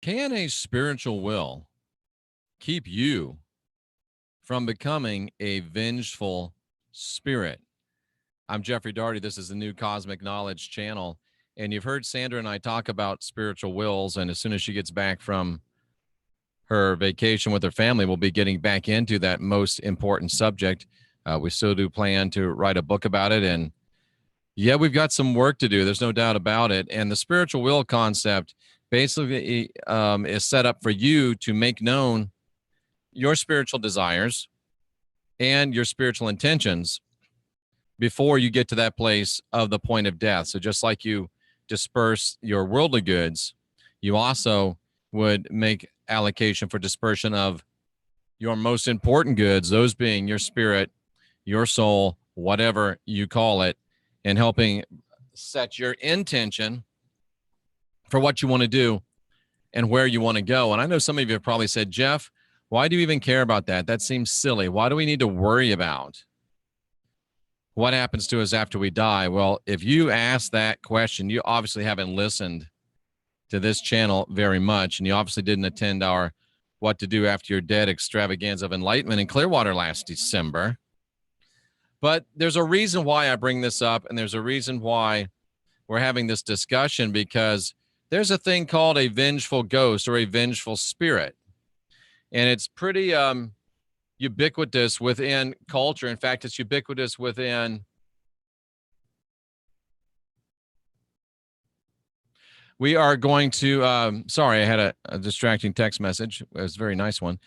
Can a spiritual will keep you from becoming a vengeful spirit? I'm Jeffrey Daugherty. This is the new Cosmic Knowledge channel. And you've heard Sandra and I talk about spiritual wills. And as soon as she gets back from her vacation with her family, we'll be getting back into that most important subject. We still do plan to write a book about it. And yeah, we've got some work to do. There's no doubt about it. And the spiritual will concept basically is set up for you to make known your spiritual desires and your spiritual intentions before you get to that place of the point of death. So just like you disperse your worldly goods, you also would make allocation for dispersion of your most important goods, those being your spirit, your soul, whatever you call it, and helping set your intention for what you want to do and where you want to go. And I know some of you have probably said, Jeff, why do you even care about that? That seems silly. Why do we need to worry about what happens to us after we die? Well, if you ask that question, you obviously haven't listened to this channel very much, and you obviously didn't attend our What to Do After You're Dead extravaganza of enlightenment in Clearwater last December. But there's a reason why I bring this up, and there's a reason why we're having this discussion, because there's a thing called a vengeful ghost or a vengeful spirit. And it's pretty ubiquitous within culture. In fact, it's ubiquitous within we are going to, sorry, I had a distracting text message. It was a very nice one.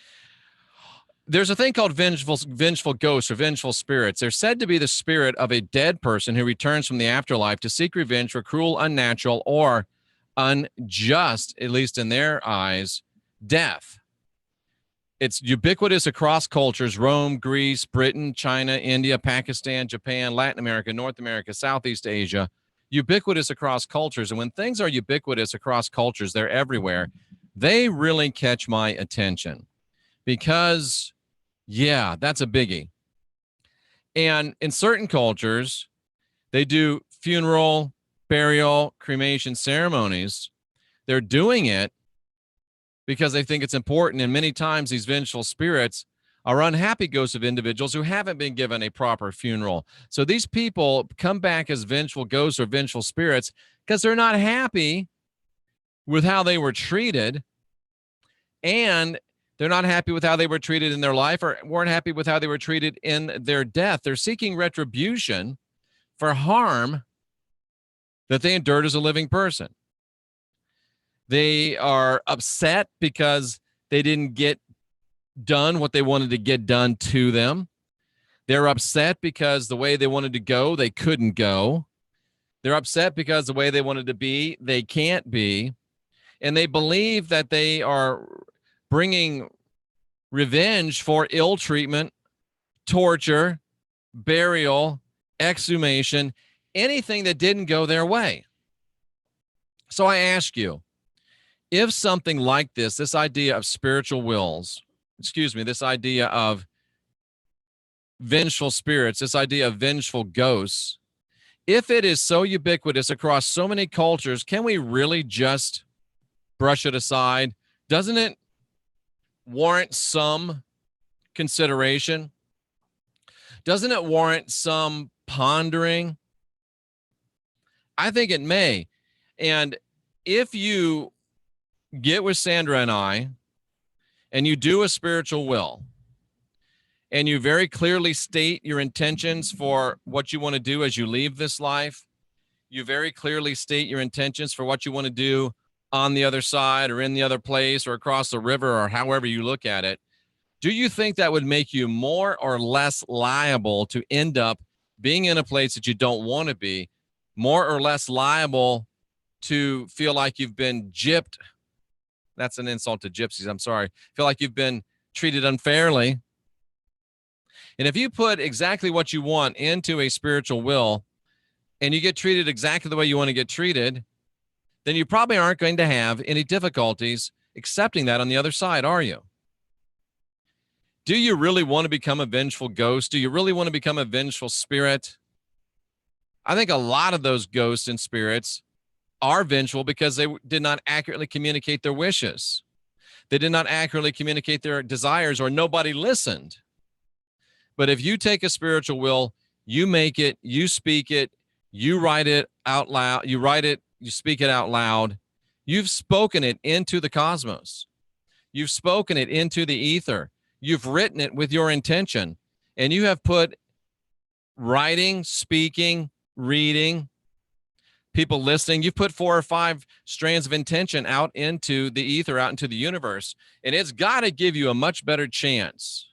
There's a thing called vengeful ghosts or vengeful spirits. They're said to be the spirit of a dead person who returns from the afterlife to seek revenge for cruel, unnatural, or unjust, at least in their eyes, death. It's ubiquitous across cultures: Rome, Greece, Britain, China, India, Pakistan, Japan, Latin America, North America, Southeast Asia. Ubiquitous across cultures. And when things are ubiquitous across cultures, they're everywhere. They really catch my attention because, yeah, that's a biggie. And in certain cultures, they do funeral, burial, cremation ceremonies. They're doing it because they think it's important. And many times these vengeful spirits are unhappy ghosts of individuals who haven't been given a proper funeral. So these people come back as vengeful ghosts or vengeful spirits because they're not happy with how they were treated, and they're not happy with how they were treated in their life, or weren't happy with how they were treated in their death. They're seeking retribution for harm that they endured as a living person. They are upset because they didn't get done what they wanted to get done to them. They're upset because the way they wanted to go, they couldn't go. They're upset because the way they wanted to be, they can't be. And they believe that they are bringing revenge for ill treatment, torture, burial, exhumation, anything that didn't go their way. So I ask you, if something like this idea of spiritual wills, this idea of vengeful spirits, this idea of vengeful ghosts, if it is so ubiquitous across so many cultures, can we really just brush it aside? Doesn't it warrant some consideration? Doesn't it warrant some pondering? I think it may. And if you get with Sandra and I, and you do a spiritual will, and you very clearly state your intentions for what you want to do as you leave this life, you very clearly state your intentions for what you want to do on the other side or in the other place or across the river or however you look at it, do you think that would make you more or less liable to end up being in a place that you don't want to be, more or less liable to feel like you've been gypped? That's an insult to gypsies. I'm sorry. Feel like you've been treated unfairly. And if you put exactly what you want into a spiritual will and you get treated exactly the way you want to get treated, then you probably aren't going to have any difficulties accepting that on the other side, are you? Do you really want to become a vengeful ghost? Do you really want to become a vengeful spirit? I think a lot of those ghosts and spirits are vengeful because they did not accurately communicate their wishes. They did not accurately communicate their desires, or nobody listened. But if you take a spiritual will, you make it, you speak it, you write it out loud, you write it, you speak it out loud, you've spoken it into the cosmos. You've spoken it into the ether. You've written it with your intention, and you have put writing, speaking, reading, people listening. You've put 4 or 5 strands of intention out into the ether, out into the universe, and it's got to give you a much better chance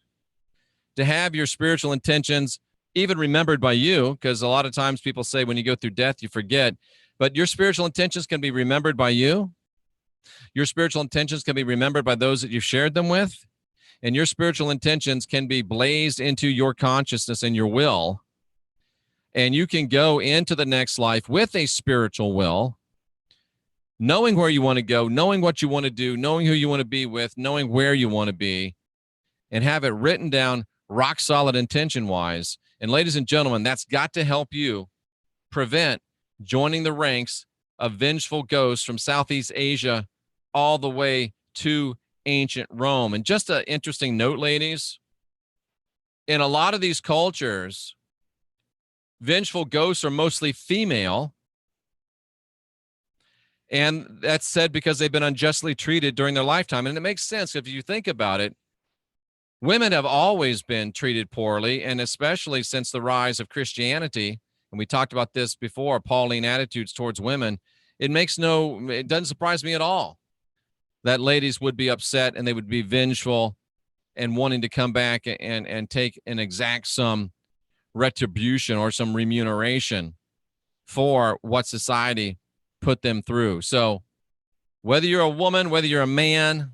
to have your spiritual intentions even remembered by you, because a lot of times people say when you go through death, you forget, but your spiritual intentions can be remembered by you. Your spiritual intentions can be remembered by those that you've shared them with, and your spiritual intentions can be blazed into your consciousness and your will, and you can go into the next life with a spiritual will, knowing where you want to go, knowing what you want to do, knowing who you want to be with, knowing where you want to be, and have it written down rock solid intention-wise. And ladies and gentlemen, that's got to help you prevent joining the ranks of vengeful ghosts from Southeast Asia all the way to ancient Rome. And just an interesting note, ladies, in a lot of these cultures, vengeful ghosts are mostly female. And that's said because they've been unjustly treated during their lifetime. And it makes sense if you think about it. Women have always been treated poorly, and especially since the rise of Christianity, and we talked about this before, Pauline attitudes towards women, it doesn't surprise me at all that ladies would be upset and they would be vengeful and wanting to come back and take and exact some retribution or some remuneration for what society put them through. So whether you're a woman, whether you're a man,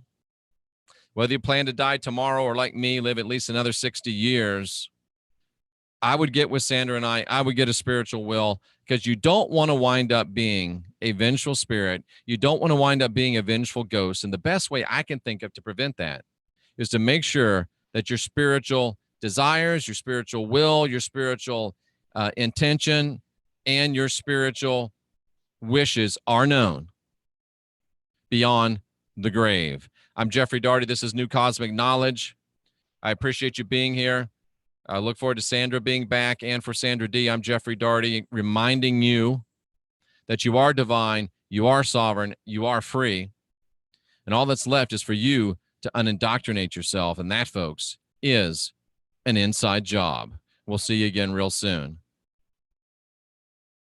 whether you plan to die tomorrow or like me, live at least another 60 years, I would get with Sandra and I would get a spiritual will, because you don't want to wind up being a vengeful spirit. You don't want to wind up being a vengeful ghost. And the best way I can think of to prevent that is to make sure that your spiritual desires, your spiritual will, your spiritual intention, and your spiritual wishes are known beyond the grave. I'm Jeffrey Daugherty. This is New Cosmic Knowledge. I appreciate you being here. I look forward to Sandra being back. And for Sandra D, I'm Jeffrey Daugherty, reminding you that you are divine, you are sovereign, you are free. And all that's left is for you to unindoctrinate yourself. And that, folks, is an inside job. We'll see you again real soon.